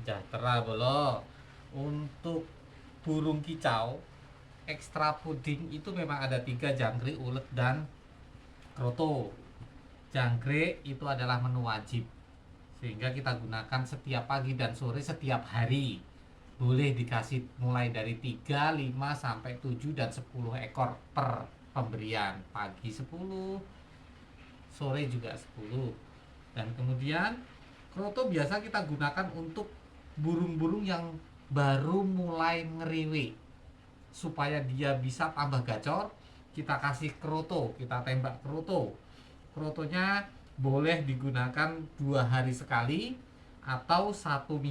Sejahtera bolo. Untuk burung kicau ekstra puding itu memang ada tiga: jangkrik, ulet, dan kroto. Jangkrik itu adalah menu wajib, sehingga kita gunakan setiap pagi dan sore setiap hari. Boleh dikasih mulai dari 3, 5, sampai 7 dan 10 ekor per pemberian. Pagi 10, sore juga 10. Dan kemudian kroto biasa kita gunakan untuk burung-burung yang baru mulai ngeriwi. Supaya dia bisa tambah gacor, kita kasih kroto, kita tembak kroto. Krotonya boleh digunakan 2 hari sekali atau 1 minggu